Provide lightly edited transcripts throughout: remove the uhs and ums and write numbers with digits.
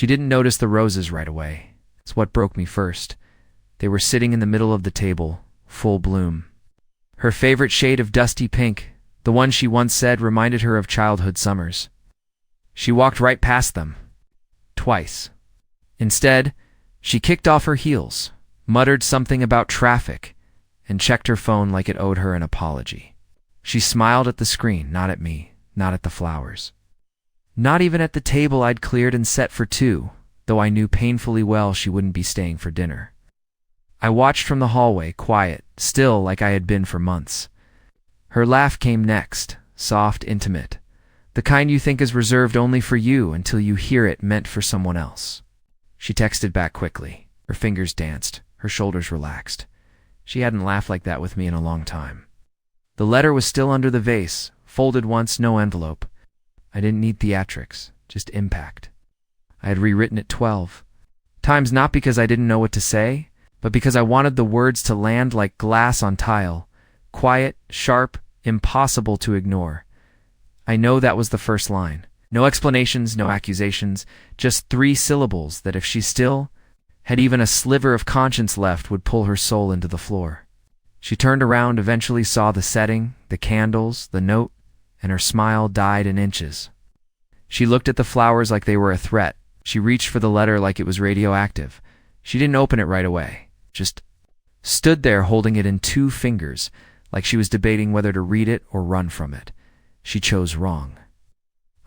She didn't notice the roses right away. It's what broke me first. They were sitting in the middle of the table, full bloom. Her favorite shade of dusty pink, the one she once said reminded her of childhood summers. She walked right past them. Twice. Instead, she kicked off her heels, muttered something about traffic, and checked her phone like it owed her an apology. She smiled at the screen, not at me, not at the flowers. Not even at the table I'd cleared and set for two, though I knew painfully well she wouldn't be staying for dinner. I watched from the hallway, quiet, still like I had been for months. Her laugh came next, soft, intimate, the kind you think is reserved only for you until you hear it meant for someone else. She texted back quickly. Her fingers danced, her shoulders relaxed. She hadn't laughed like that with me in a long time. The letter was still under the vase, folded once, no envelope. I didn't need theatrics, just impact. I had rewritten it 12 times, not because I didn't know what to say, but because I wanted the words to land like glass on tile, quiet, sharp, impossible to ignore. I know that was the first line. No explanations, no accusations, just 3 syllables that if she still had even a sliver of conscience left would pull her soul into the floor. She turned around, eventually saw the setting, the candles, the note, and her smile died in inches. She looked at the flowers like they were a threat. She reached for the letter like it was radioactive. She didn't open it right away, just stood there holding it in 2 fingers, like she was debating whether to read it or run from it. She chose wrong.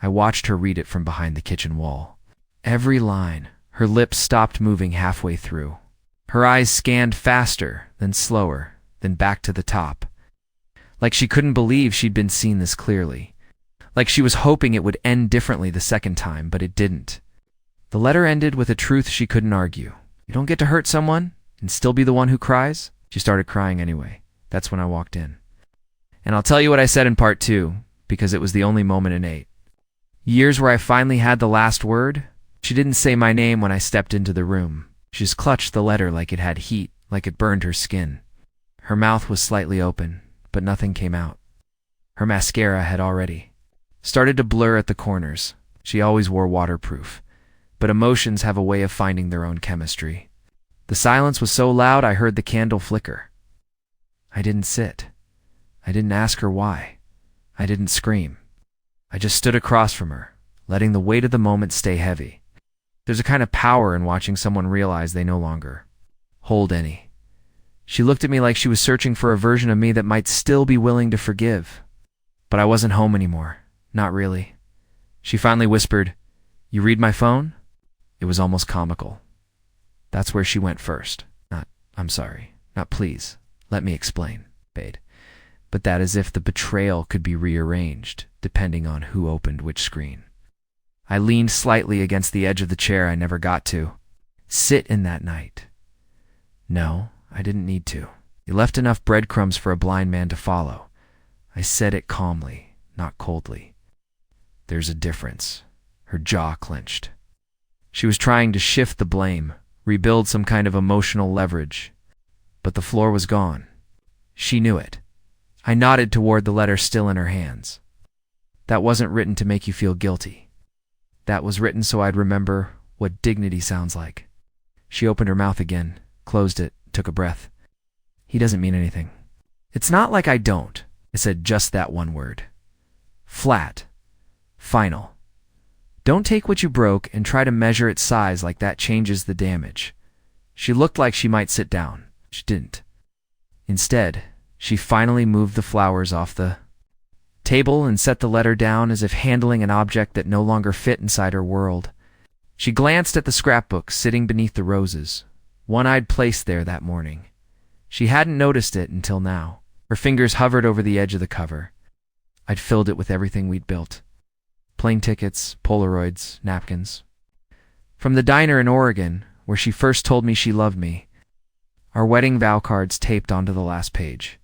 I watched her read it from behind the kitchen wall. Every line. Her lips stopped moving halfway through. Her eyes scanned faster, then slower, then back to the top. Like she couldn't believe she'd been seen this clearly. Like she was hoping it would end differently the second time, but it didn't. The letter ended with a truth she couldn't argue. You don't get to hurt someone and still be the one who cries. She started crying anyway. That's when I walked in. And I'll tell you what I said in part 2, because it was the only moment in 8. Years where I finally had the last word. She didn't say my name when I stepped into the room. She just clutched the letter like it had heat, like it burned her skin. Her mouth was slightly open, but nothing came out. Her mascara had already started to blur at the corners. She always wore waterproof, but emotions have a way of finding their own chemistry. The silence was so loud I heard the candle flicker. I didn't sit. I didn't ask her why. I didn't scream. I just stood across from her, letting the weight of the moment stay heavy. There's a kind of power in watching someone realize they no longer hold any. She looked at me like she was searching for a version of me that might still be willing to forgive. But I wasn't home anymore. Not really. She finally whispered, "You read my phone?" It was almost comical. That's where she went first. Not, "I'm sorry." Not, "Please, let me explain," bade. But that as if the betrayal could be rearranged, depending on who opened which screen. I leaned slightly against the edge of the chair I never got to sit in that night. No, I didn't need to. You left enough breadcrumbs for a blind man to follow. I said it calmly, not coldly. There's a difference. Her jaw clenched. She was trying to shift the blame, rebuild some kind of emotional leverage. But the floor was gone. She knew it. I nodded toward the letter still in her hands. That wasn't written to make you feel guilty. That was written so I'd remember what dignity sounds like. She opened her mouth again, closed it, took a breath. He doesn't mean anything. It's not like I don't. I said just that one word. Flat. Final. Don't take what you broke and try to measure its size like that changes the damage. She looked like she might sit down. She didn't. Instead, she finally moved the flowers off the table and set the letter down as if handling an object that no longer fit inside her world. She glanced at the scrapbook sitting beneath the roses, one I'd placed there that morning. She hadn't noticed it until now. Her fingers hovered over the edge of the cover. I'd filled it with everything we'd built. Plane tickets, Polaroids, napkins. From the diner in Oregon, where she first told me she loved me, our wedding vow cards taped onto the last page.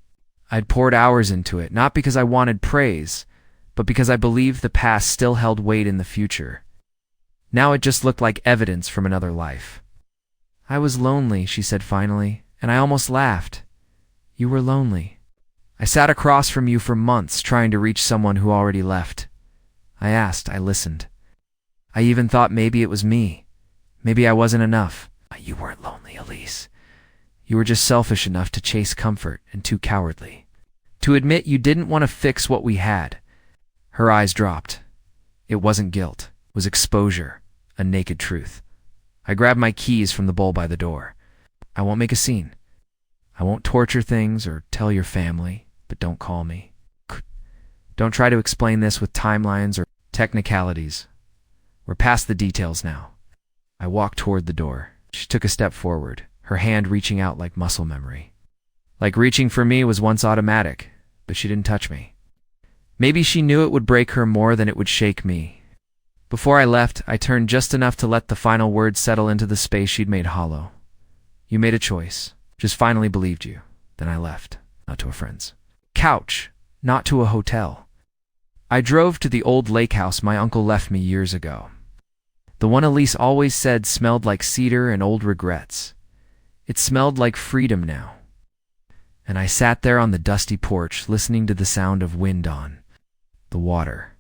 I'd poured hours into it, not because I wanted praise, but because I believed the past still held weight in the future. Now it just looked like evidence from another life. "I was lonely," she said finally, and I almost laughed. "You were lonely. I sat across from you for months trying to reach someone who already left. I asked, I listened. I even thought maybe it was me. Maybe I wasn't enough. You weren't lonely, Elise. You were just selfish enough to chase comfort and too cowardly to admit you didn't want to fix what we had. Her eyes dropped. It wasn't guilt. It was exposure, a naked truth. I grabbed my keys from the bowl by the door. I won't make a scene. I won't torture things or tell your family, but don't call me. Don't try to explain this with timelines or technicalities. We're past the details now. I walked toward the door. She took a step forward, her hand reaching out like muscle memory. Like reaching for me was once automatic, but she didn't touch me. Maybe she knew it would break her more than it would shake me. Before I left, I turned just enough to let the final words settle into the space she'd made hollow. You made a choice. Just finally believed you. Then I left, not to a friend's couch, not to a hotel. I drove to the old lake house my uncle left me years ago. The one Elise always said smelled like cedar and old regrets. It smelled like freedom now. And I sat there on the dusty porch listening to the sound of wind on the water.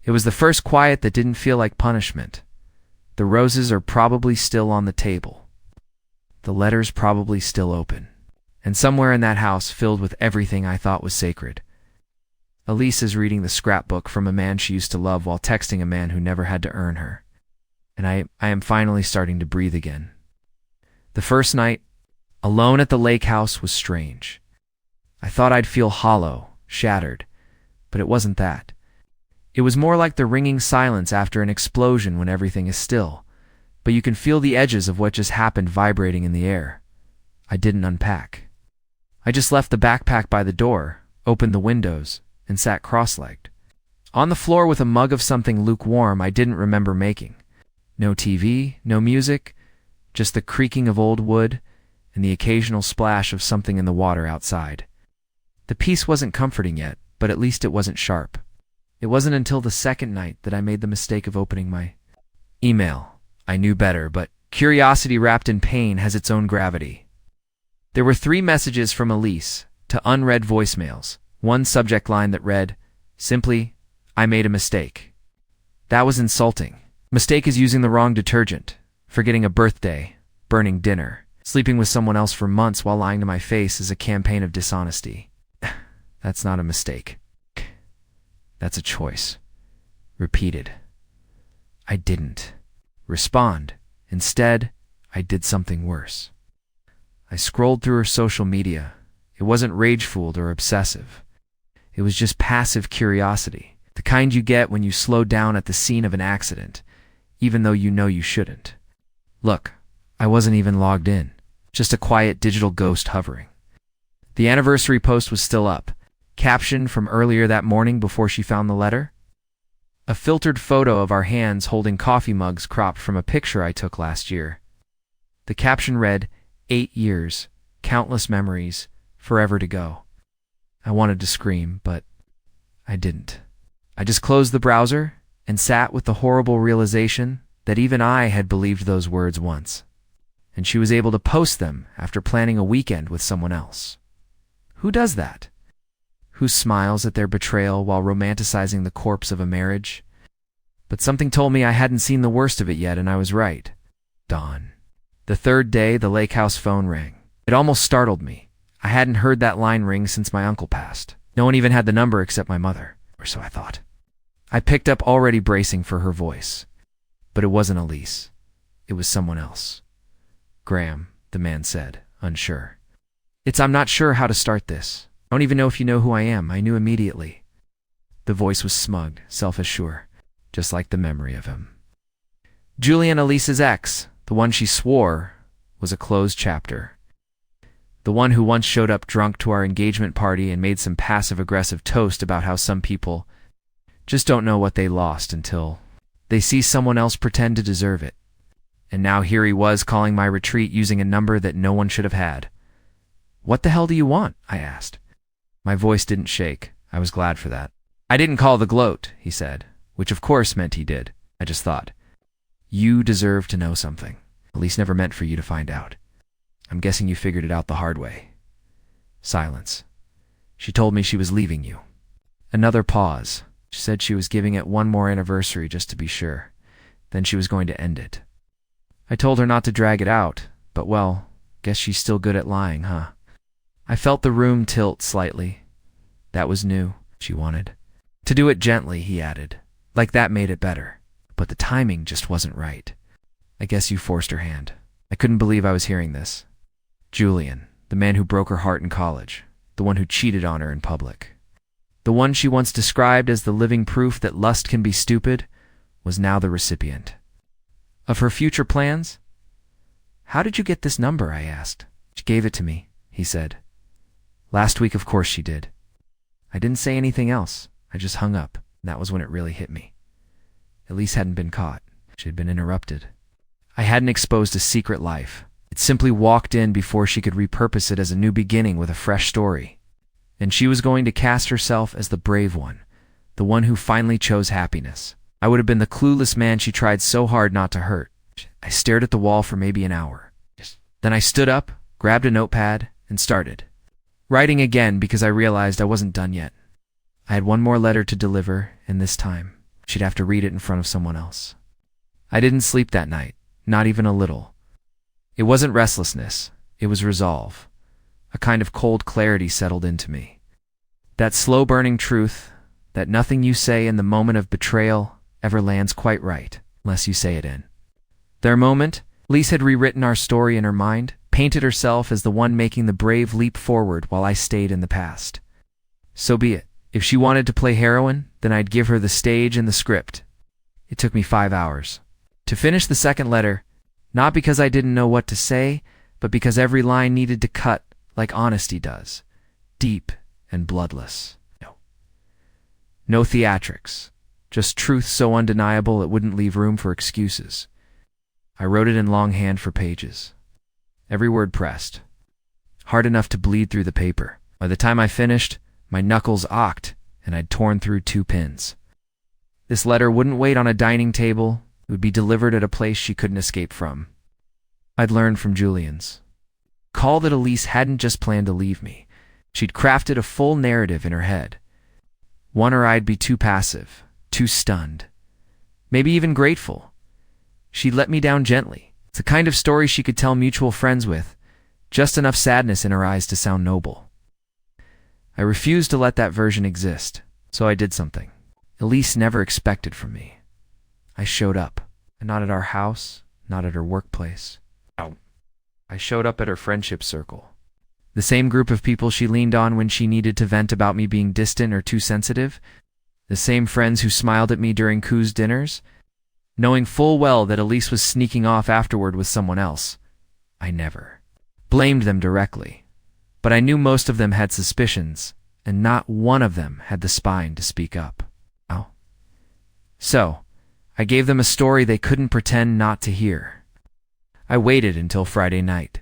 It was the first quiet that didn't feel like punishment. The roses are probably still on the table. The letters probably still open. And somewhere in that house filled with everything I thought was sacred. Elise is reading the scrapbook from a man she used to love while texting a man who never had to earn her. And I am finally starting to breathe again. The first night, alone at the lake house, was strange. I thought I'd feel hollow, shattered, but it wasn't that. It was more like the ringing silence after an explosion when everything is still, but you can feel the edges of what just happened vibrating in the air. I didn't unpack. I just left the backpack by the door, opened the windows, and sat cross-legged. On the floor with a mug of something lukewarm I didn't remember making. No TV, no music, just the creaking of old wood and the occasional splash of something in the water outside. The peace wasn't comforting yet, but at least it wasn't sharp. It wasn't until the second night that I made the mistake of opening my email. I knew better, but curiosity wrapped in pain has its own gravity. There were 3 messages from Elise to unread voicemails. One subject line that read, simply, I made a mistake. That was insulting. Mistake is using the wrong detergent, forgetting a birthday, burning dinner, sleeping with someone else for months while lying to my face is a campaign of dishonesty. That's not a mistake. That's a choice. Repeated. I didn't respond. Instead, I did something worse. I scrolled through her social media. It wasn't rage-fooled or obsessive. It was just passive curiosity, the kind you get when you slow down at the scene of an accident, even though you know you shouldn't. Look, I wasn't even logged in, just a quiet digital ghost hovering. The anniversary post was still up, caption from earlier that morning before she found the letter. A filtered photo of our hands holding coffee mugs cropped from a picture I took last year. The caption read, 8 years, countless memories, forever to go. I wanted to scream, but I didn't. I just closed the browser and sat with the horrible realization that even I had believed those words once. And she was able to post them after planning a weekend with someone else. Who does that? Who smiles at their betrayal while romanticizing the corpse of a marriage? But something told me I hadn't seen the worst of it yet, and I was right. Dawn. The third day, the lake house phone rang. It almost startled me. I hadn't heard that line ring since my uncle passed. No one even had the number except my mother, or so I thought. I picked up, already bracing for her voice. But it wasn't Elise. It was someone else. Graham, the man said, unsure. I'm not sure how to start this. I don't even know if you know who I am. I knew immediately. The voice was smug, self-assured, just like the memory of him. Julian, Elise's ex, the one she swore, was a closed chapter. The one who once showed up drunk to our engagement party and made some passive-aggressive toast about how some people just don't know what they lost until they see someone else pretend to deserve it. And now here he was calling my retreat using a number that no one should have had. What the hell do you want? I asked. My voice didn't shake. I was glad for that. I didn't call the gloat, he said, which of course meant he did. I just thought, you deserve to know something. Elise never meant for you to find out. I'm guessing you figured it out the hard way. Silence. She told me she was leaving you. Another pause. She said she was giving it one more anniversary just to be sure. Then she was going to end it. I told her not to drag it out, but well, guess she's still good at lying, huh? I felt the room tilt slightly. That was new, she wanted. To do it gently, he added. Like that made it better. But the timing just wasn't right. I guess you forced her hand. I couldn't believe I was hearing this. Julian, the man who broke her heart in college, the one who cheated on her in public, the one she once described as the living proof that lust can be stupid, was now the recipient. Of her future plans? How did you get this number? I asked. She gave it to me, he said. Last week, of course she did. I didn't say anything else. I just hung up. That was when it really hit me. Elise hadn't been caught. She had been interrupted. I hadn't exposed a secret life. It simply walked in before she could repurpose it as a new beginning with a fresh story. And she was going to cast herself as the brave one, the one who finally chose happiness. I would have been the clueless man she tried so hard not to hurt. I stared at the wall for maybe an hour. Then I stood up, grabbed a notepad, and started writing again because I realized I wasn't done yet. I had one more letter to deliver, and this time, she'd have to read it in front of someone else. I didn't sleep that night, not even a little. It wasn't restlessness, it was resolve. A kind of cold clarity settled into me. That slow-burning truth, that nothing you say in the moment of betrayal ever lands quite right, unless you say it in. Their moment, Elise had rewritten our story in her mind, painted herself as the one making the brave leap forward while I stayed in the past. So be it. If she wanted to play heroine, then I'd give her the stage and the script. It took me 5 hours. To finish the second letter, not because I didn't know what to say, but because every line needed to cut like honesty does. Deep and bloodless. No theatrics. Just truth so undeniable it wouldn't leave room for excuses. I wrote it in longhand for pages. Every word pressed. Hard enough to bleed through the paper. By the time I finished, my knuckles ached, and I'd torn through 2 pins. This letter wouldn't wait on a dining table. It would be delivered at a place she couldn't escape from. I'd learned from Julian's call that Elise hadn't just planned to leave me. She'd crafted a full narrative in her head. One or I'd be too passive, too stunned, maybe even grateful. She'd let me down gently. It's the kind of story she could tell mutual friends with, just enough sadness in her eyes to sound noble. I refused to let that version exist, so I did something Elise never expected from me. I showed up, and not at our house, not at her workplace. I showed up at her friendship circle. The same group of people she leaned on when she needed to vent about me being distant or too sensitive. The same friends who smiled at me during Koo's dinners. Knowing full well that Elise was sneaking off afterward with someone else, I never blamed them directly. But I knew most of them had suspicions, and not one of them had the spine to speak up. So, I gave them a story they couldn't pretend not to hear. I waited until Friday night.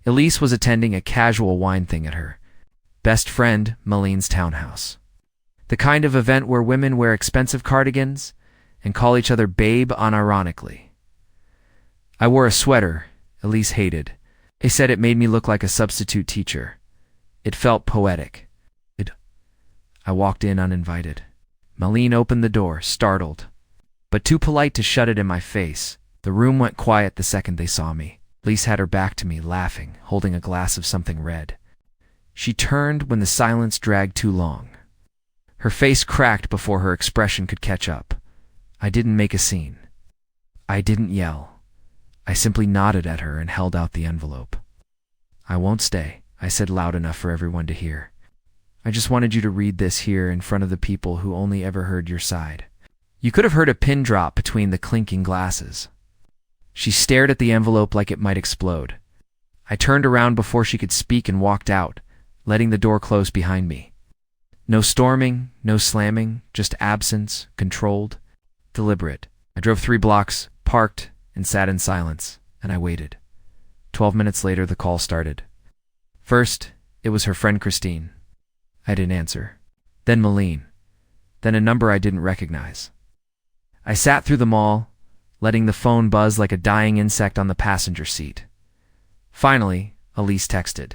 Elise was attending a casual wine thing at her best friend, Malene's townhouse. The kind of event where women wear expensive cardigans and call each other babe unironically. I wore a sweater Elise hated. They said it made me look like a substitute teacher. It felt poetic. I walked in uninvited. Malene opened the door, startled, but too polite to shut it in my face. The room went quiet the second they saw me. Elise had her back to me, laughing, holding a glass of something red. She turned when the silence dragged too long. Her face cracked before her expression could catch up. I didn't make a scene. I didn't yell. I simply nodded at her and held out the envelope. I won't stay, I said loud enough for everyone to hear. I just wanted you to read this here in front of the people who only ever heard your side. You could have heard a pin drop between the clinking glasses. She stared at the envelope like it might explode. I turned around before she could speak and walked out, letting the door close behind me. No storming, no slamming, just absence, controlled, deliberate. I drove 3 blocks, parked, and sat in silence, and I waited. 12 minutes later, the call started. First, it was her friend Christine. I didn't answer. Then Malene. Then a number I didn't recognize. I sat through them all, letting the phone buzz like a dying insect on the passenger seat. Finally, Elise texted,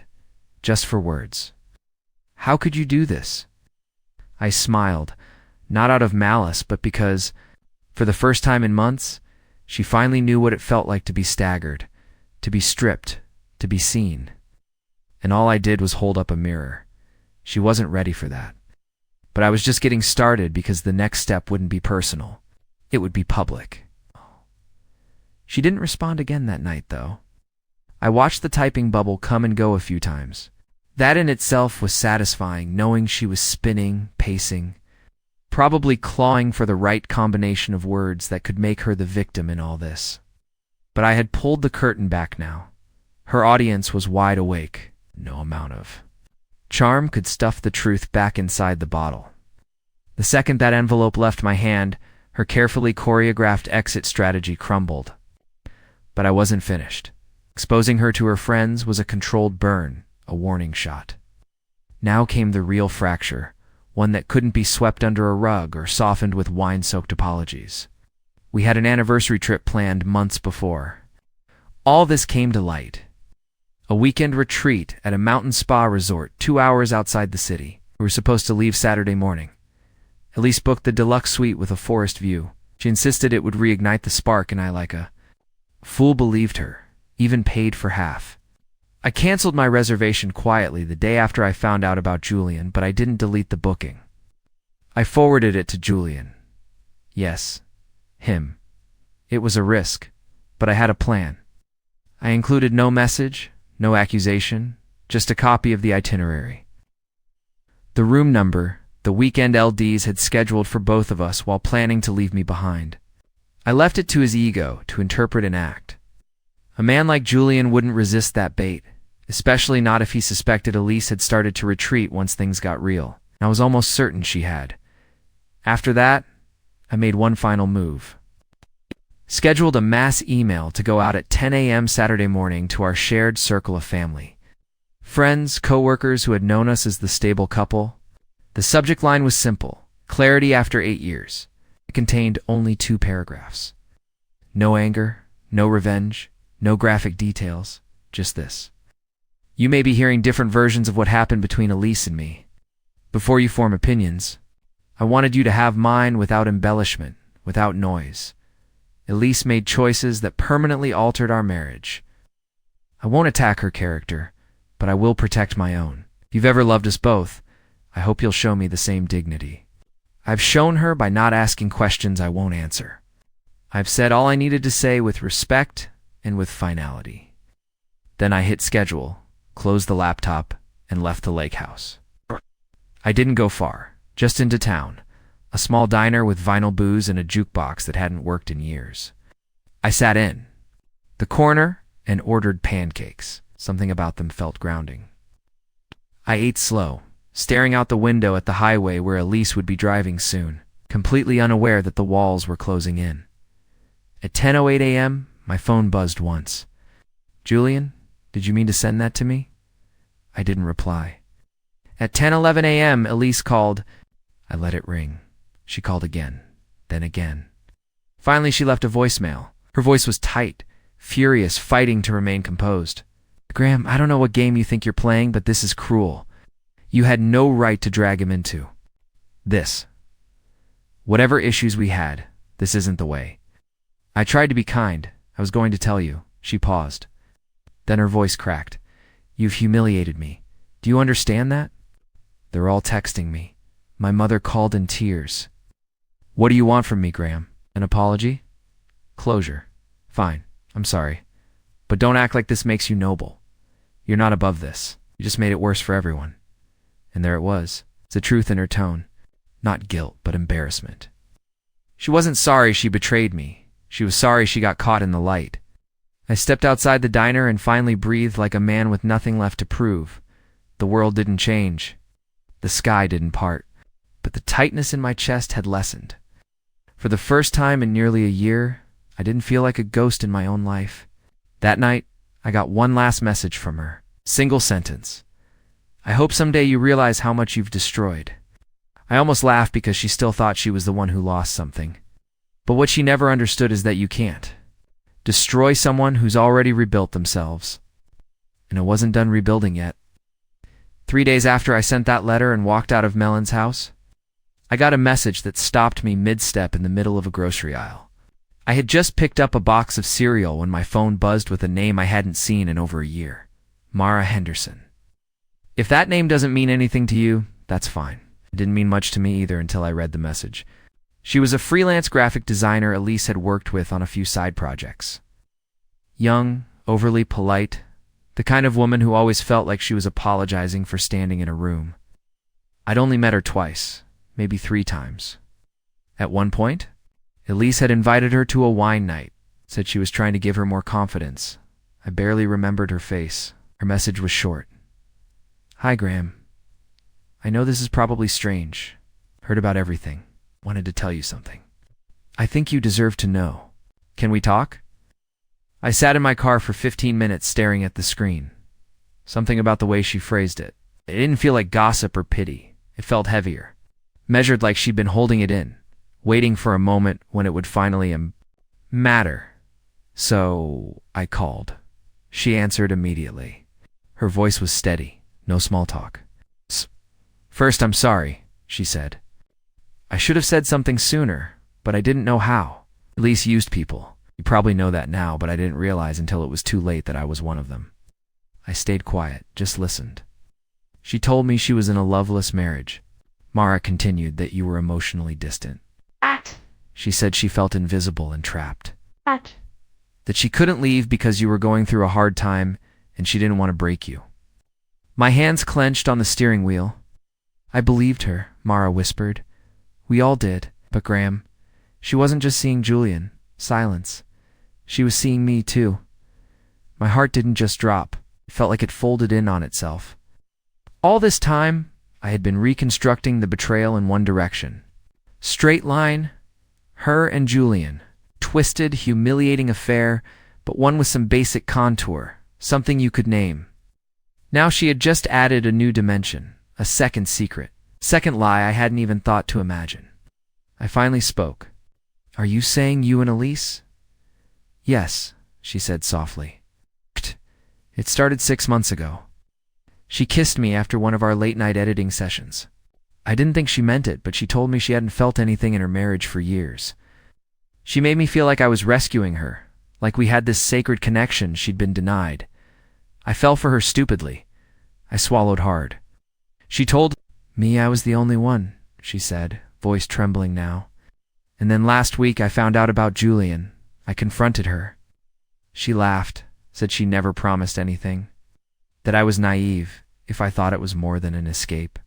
just for words. How could you do this? I smiled, not out of malice, but because, for the first time in months, She finally knew what it felt like to be staggered, to be stripped, to be seen. And all I did was hold up a mirror. She wasn't ready for that. But I was just getting started because the next step wouldn't be personal. It would be public. She didn't respond again that night, though. I watched the typing bubble come and go a few times. That in itself was satisfying, knowing she was spinning, pacing, probably clawing for the right combination of words that could make her the victim in all this. But I had pulled the curtain back now. Her audience was wide awake. No amount of charm could stuff the truth back inside the bottle. The second that envelope left my hand, her carefully choreographed exit strategy crumbled. But I wasn't finished. Exposing her to her friends was a controlled burn, a warning shot. Now came the real fracture, one that couldn't be swept under a rug or softened with wine-soaked apologies. We had an anniversary trip planned months before. All this came to light. A weekend retreat at a mountain spa resort 2 hours outside the city. We were supposed to leave Saturday morning. Elise booked the deluxe suite with a forest view. She insisted it would reignite the spark, and I, like a fool, believed her, even paid for half. I canceled my reservation quietly the day after I found out about Julian, but I didn't delete the booking. I forwarded it to Julian. Yes, him. It was a risk, but I had a plan. I included no message, no accusation, just a copy of the itinerary. The room number the weekend LDs had scheduled for both of us while planning to leave me behind. I left it to his ego to interpret and act. A man like Julian wouldn't resist that bait, especially not if he suspected Elise had started to retreat once things got real. I was almost certain she had. After that, I made one final move. Scheduled a mass email to go out at 10 a.m. Saturday morning to our shared circle of family. Friends, co-workers who had known us as the stable couple. The subject line was simple: clarity after 8 years. It contained only 2 paragraphs. No anger, no revenge, no graphic details, just this. You may be hearing different versions of what happened between Elise and me. Before you form opinions, I wanted you to have mine without embellishment, without noise. Elise made choices that permanently altered our marriage. I won't attack her character, but I will protect my own. If you've ever loved us both, I hope you'll show me the same dignity. I've shown her by not asking questions I won't answer. I've said all I needed to say with respect and with finality. Then I hit schedule, closed the laptop, and left the lake house. I didn't go far, just into town, a small diner with vinyl booze and a jukebox that hadn't worked in years. I sat in the corner and ordered pancakes. Something about them felt grounding. I ate slow, staring out the window at the highway where Elise would be driving soon, completely unaware that the walls were closing in. At 10:08 a.m., my phone buzzed once. "Julian, did you mean to send that to me?" I didn't reply. At 10:11 a.m., Elise called. I let it ring. She called again, then again. Finally, she left a voicemail. Her voice was tight, furious, fighting to remain composed. "Graham, I don't know what game you think you're playing, but this is cruel. You had no right to drag him into this. Whatever issues we had, this isn't the way. I tried to be kind. I was going to tell you." She paused. Then her voice cracked. "You've humiliated me. Do you understand that? They're all texting me. My mother called in tears. What do you want from me, Graham? An apology? Closure. Fine. I'm sorry. But don't act like this makes you noble. You're not above this. You just made it worse for everyone." And there it was, the truth in her tone. Not guilt, but embarrassment. She wasn't sorry she betrayed me. She was sorry she got caught in the light. I stepped outside the diner and finally breathed like a man with nothing left to prove. The world didn't change. The sky didn't part. But the tightness in my chest had lessened. For the first time in nearly a year, I didn't feel like a ghost in my own life. That night, I got one last message from her. Single sentence. "I hope someday you realize how much you've destroyed." I almost laughed because she still thought she was the one who lost something. But what she never understood is that you can't destroy someone who's already rebuilt themselves. And it wasn't done rebuilding yet. 3 days after I sent that letter and walked out of Melon's house, I got a message that stopped me mid-step in the middle of a grocery aisle. I had just picked up a box of cereal when my phone buzzed with a name I hadn't seen in over a year. Mara Henderson. If that name doesn't mean anything to you, that's fine. It didn't mean much to me either until I read the message. She was a freelance graphic designer Elise had worked with on a few side projects. Young, overly polite, the kind of woman who always felt like she was apologizing for standing in a room. I'd only met her twice, maybe 3 times. At one point, Elise had invited her to a wine night, said she was trying to give her more confidence. I barely remembered her face. Her message was short. Hi, Graham. I know this is probably strange. Heard about everything. Wanted to tell you something. I think you deserve to know. Can we talk? I sat in my car for 15 minutes staring at the screen. Something about the way she phrased it. It didn't feel like gossip or pity. It felt heavier. Measured like she'd been holding it in, waiting for a moment when it would finally matter. So I called. She answered immediately. Her voice was steady, no small talk. First, I'm sorry, she said. I should have said something sooner, but I didn't know how. Elise used people. You probably know that now, but I didn't realize until it was too late that I was one of them. I stayed quiet, just listened. She told me she was in a loveless marriage. Mara continued that you were emotionally distant. She said she felt invisible and trapped. That she couldn't leave because you were going through a hard time and she didn't want to break you. My hands clenched on the steering wheel. I believed her, Mara whispered. We all did, but Graham, she wasn't just seeing Julian. Silence. She was seeing me too. My heart didn't just drop. It felt like it folded in on itself. All this time, I had been reconstructing the betrayal in one direction. Straight line, her and Julian. Twisted, humiliating affair, but one with some basic contour, something you could name. Now she had just added a new dimension, a second secret, second lie I hadn't even thought to imagine. I finally spoke. Are you saying you and Elise? Yes, she said softly. It started 6 months ago. She kissed me after one of our late-night editing sessions. I didn't think she meant it, but she told me she hadn't felt anything in her marriage for years. She made me feel like I was rescuing her, like we had this sacred connection she'd been denied. I fell for her stupidly. I swallowed hard. She told me I was the only one, she said, voice trembling now. And then last week I found out about Julian. I confronted her. She laughed, said she never promised anything. That I was naive if I thought it was more than an escape.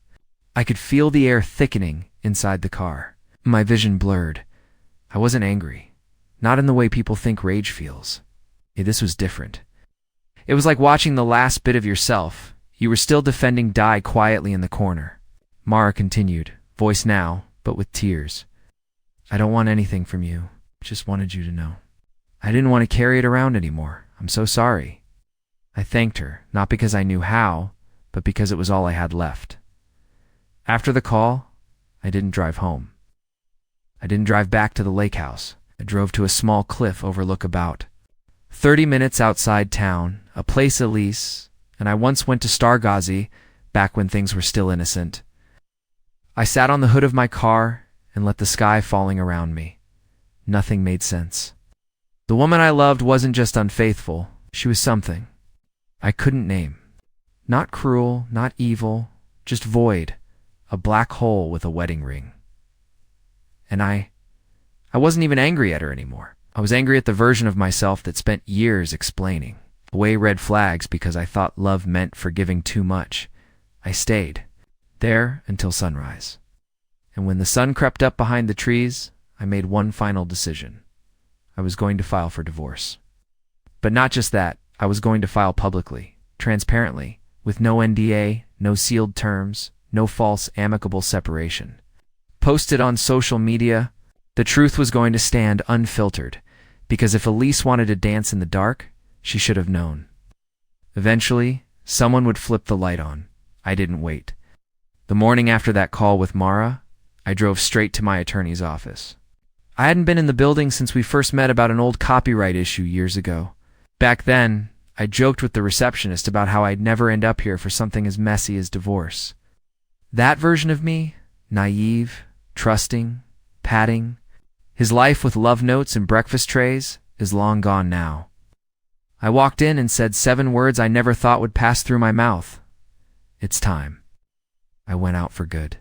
I could feel the air thickening inside the car. My vision blurred. I wasn't angry. Not in the way people think rage feels. This was different. It was like watching the last bit of yourself. You were still defending Di quietly in the corner. Mara continued, voice now, but with tears. I don't want anything from you. Just wanted you to know. I didn't want to carry it around anymore. I'm so sorry. I thanked her, not because I knew how, but because it was all I had left. After the call, I didn't drive home. I didn't drive back to the lake house. I drove to a small cliff overlook about 30 minutes outside town, a place Elise and I once went to Stargazi back when things were still innocent. I sat on the hood of my car and let the sky falling around me. Nothing made sense. The woman I loved wasn't just unfaithful. She was something I couldn't name. Not cruel, not evil, just void. A black hole with a wedding ring. And I wasn't even angry at her anymore. I was angry at the version of myself that spent years explaining away red flags because I thought love meant forgiving too much. I stayed there until sunrise. And when the sun crept up behind the trees, I made one final decision. I was going to file for divorce. But not just that, I was going to file publicly, transparently, with no NDA, no sealed terms, no false amicable separation. Posted on social media, the truth was going to stand unfiltered, because if Elise wanted to dance in the dark, she should have known. Eventually, someone would flip the light on. I didn't wait. The morning after that call with Mara, I drove straight to my attorney's office. I hadn't been in the building since we first met about an old copyright issue years ago. Back then, I joked with the receptionist about how I'd never end up here for something as messy as divorce. That version of me, naive, trusting, patting, His life with love notes and breakfast trays is long gone now. I walked in and said 7 words I never thought would pass through my mouth. It's time. I went out for good.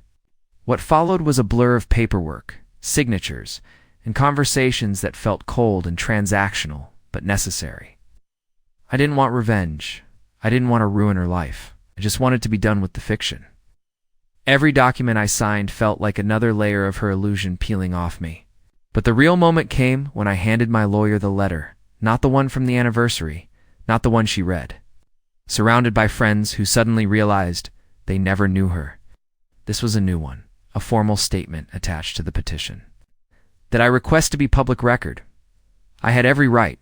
What followed was a blur of paperwork, signatures, and conversations that felt cold and transactional, but necessary. I didn't want revenge. I didn't want to ruin her life. I just wanted to be done with the fiction. Every document I signed felt like another layer of her illusion peeling off me. But the real moment came when I handed my lawyer the letter, not the one from the anniversary, not the one she read. Surrounded by friends who suddenly realized they never knew her. This was a new one, a formal statement attached to the petition. That I request to be public record. I had every right.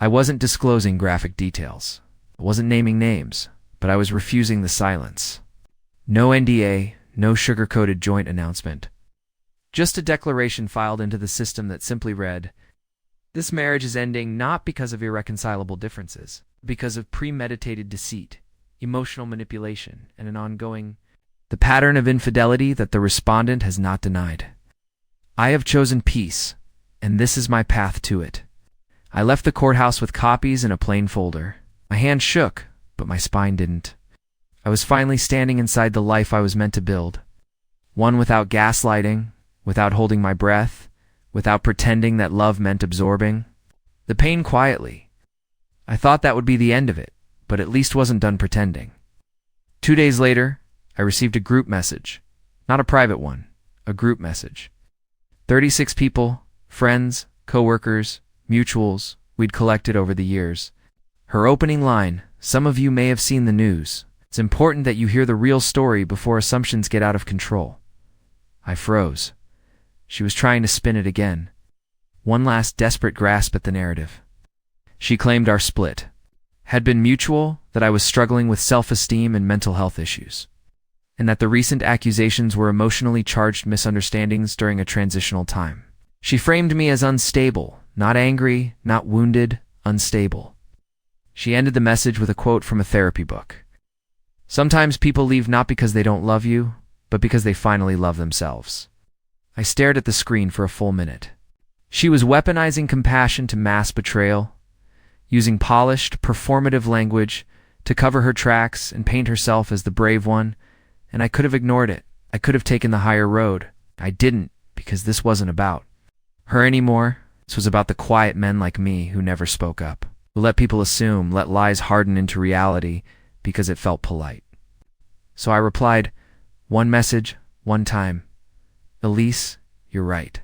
I wasn't disclosing graphic details. I wasn't naming names, but I was refusing the silence. No NDA, no sugar-coated joint announcement. Just a declaration filed into the system that simply read, "This marriage is ending not because of irreconcilable differences, but because of premeditated deceit, emotional manipulation, and an ongoing, the pattern of infidelity that the respondent has not denied. I have chosen peace, and this is my path to it." I left the courthouse with copies in a plain folder. My hand shook, but my spine didn't. I was finally standing inside the life I was meant to build. One without gaslighting, without holding my breath, without pretending that love meant absorbing. The pain quietly. I thought that would be the end of it, but at least wasn't done pretending. 2 days later, I received a group message. Not a private one, a group message. 36 people, friends, coworkers, mutuals we'd collected over the years. Her opening line, "Some of you may have seen the news. It's important that you hear the real story before assumptions get out of control." I froze. She was trying to spin it again. One last desperate grasp at the narrative. She claimed our split had been mutual, that I was struggling with self-esteem and mental health issues, and that the recent accusations were emotionally charged misunderstandings during a transitional time. She framed me as unstable, not angry, not wounded, unstable. She ended the message with a quote from a therapy book. "Sometimes people leave not because they don't love you, but because they finally love themselves." I stared at the screen for a full minute. She was weaponizing compassion to mass betrayal, using polished, performative language to cover her tracks and paint herself as the brave one, and I could have ignored it. I could have taken the higher road. I didn't, because this wasn't about her anymore. This was about the quiet men like me who never spoke up, who let people assume, let lies harden into reality because it felt polite. So I replied, one message, one time. "Elise, you're right.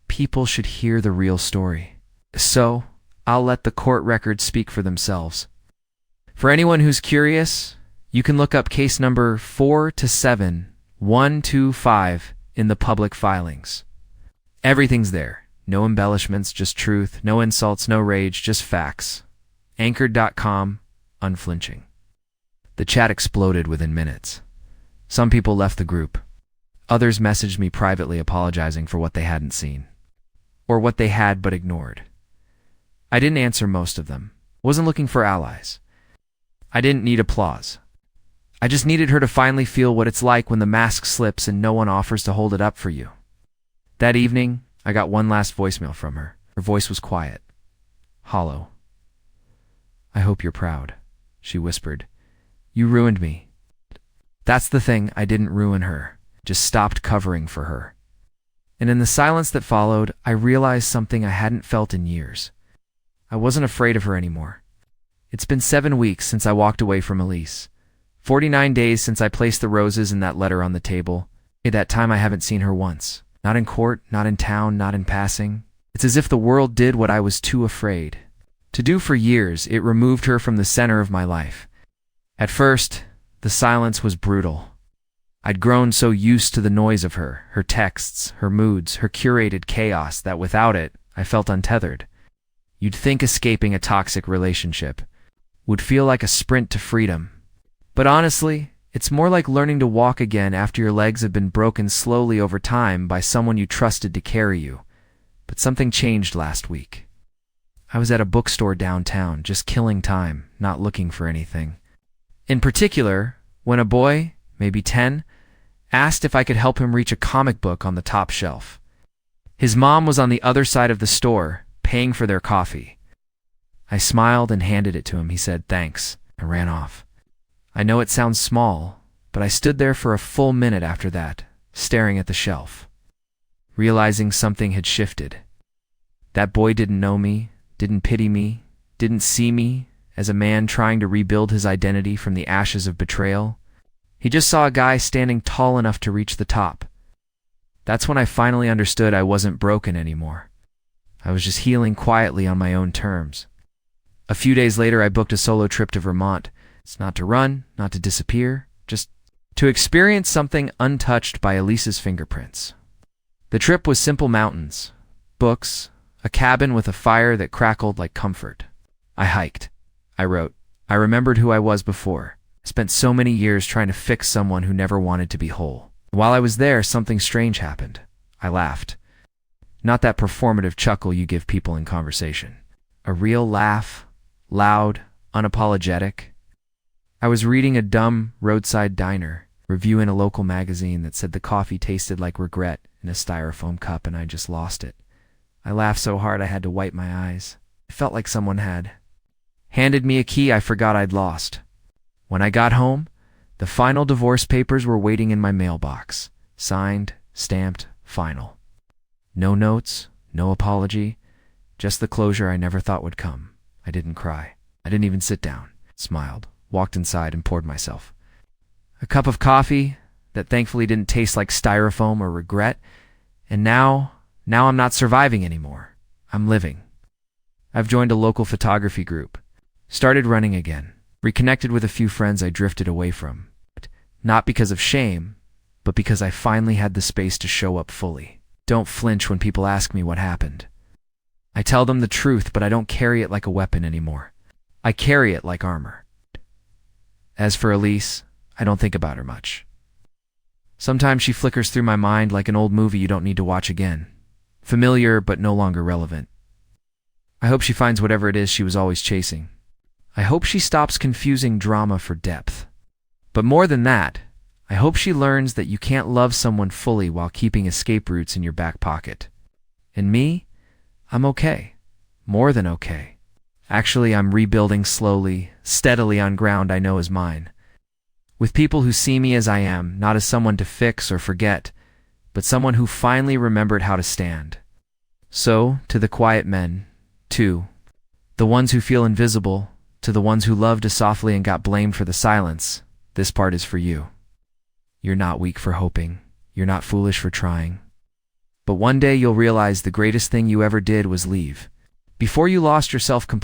People should hear the real story. So, I'll let the court records speak for themselves. For anyone who's curious, you can look up case number 4-7-125 in the public filings. Everything's there. No embellishments, just truth. No insults, no rage, just facts. Anchored.com, unflinching." The chat exploded within minutes. Some people left the group. Others messaged me privately apologizing for what they hadn't seen, or what they had but ignored. I didn't answer most of them. Wasn't looking for allies. I didn't need applause. I just needed her to finally feel what it's like when the mask slips and no one offers to hold it up for you. That evening, I got one last voicemail from her. Her voice was quiet, hollow. "I hope you're proud," she whispered. "You ruined me." That's the thing, I didn't ruin her. Just stopped covering for her. And in the silence that followed, I realized something I hadn't felt in years. I wasn't afraid of her anymore. It's been 7 weeks since I walked away from Elise. 49 days since I placed the roses in that letter on the table. At that time I haven't seen her once. Not in court, not in town, not in passing. It's as if the world did what I was too afraid to do for years. It removed her from the center of my life. At first, the silence was brutal. I'd grown so used to the noise of her texts, her moods, her curated chaos that without it, I felt untethered. You'd think escaping a toxic relationship would feel like a sprint to freedom. But honestly, it's more like learning to walk again after your legs have been broken slowly over time by someone you trusted to carry you. But something changed last week. I was at a bookstore downtown, just killing time, not looking for anything. In particular, when a boy, maybe 10, asked if I could help him reach a comic book on the top shelf. His mom was on the other side of the store, paying for their coffee. I smiled and handed it to him. He said, "Thanks," and ran off. I know it sounds small, but I stood there for a full minute after that, staring at the shelf, realizing something had shifted. That boy didn't know me, didn't pity me, didn't see me as a man trying to rebuild his identity from the ashes of betrayal. He just saw a guy standing tall enough to reach the top. That's when I finally understood I wasn't broken anymore. I was just healing quietly on my own terms. A few days later, I booked a solo trip to Vermont. It's not to run, not to disappear, just to experience something untouched by Elise's fingerprints. The trip was simple: mountains, books, a cabin with a fire that crackled like comfort. I hiked. I wrote. I remembered who I was before. I spent so many years trying to fix someone who never wanted to be whole. While I was there, something strange happened. I laughed. Not that performative chuckle you give people in conversation. A real laugh, loud, unapologetic. I was reading a dumb roadside diner review in a local magazine that said the coffee tasted like regret in a styrofoam cup, and I just lost it. I laughed so hard I had to wipe my eyes. It felt like someone had handed me a key I forgot I'd lost. When I got home, the final divorce papers were waiting in my mailbox. Signed, stamped, final. No notes, no apology, just the closure I never thought would come. I didn't cry. I didn't even sit down. Smiled, walked inside, and poured myself a cup of coffee that thankfully didn't taste like styrofoam or regret. And now I'm not surviving anymore. I'm living. I've joined a local photography group, started running again, reconnected with a few friends I drifted away from. Not because of shame, but because I finally had the space to show up fully. Don't flinch when people ask me what happened. I tell them the truth, but I don't carry it like a weapon anymore. I carry it like armor. As for Elise, I don't think about her much. Sometimes she flickers through my mind like an old movie you don't need to watch again. Familiar, but no longer relevant. I hope she finds whatever it is she was always chasing. I hope she stops confusing drama for depth. But more than that, I hope she learns that you can't love someone fully while keeping escape routes in your back pocket. And me? I'm okay. More than okay. Actually, I'm rebuilding slowly, steadily on ground I know is mine. With people who see me as I am, not as someone to fix or forget, but someone who finally remembered how to stand. So, to the quiet men, too, the ones who feel invisible, to the ones who loved us softly and got blamed for the silence, this part is for you. You're not weak for hoping. You're not foolish for trying. But one day you'll realize the greatest thing you ever did was leave. Before you lost yourself completely.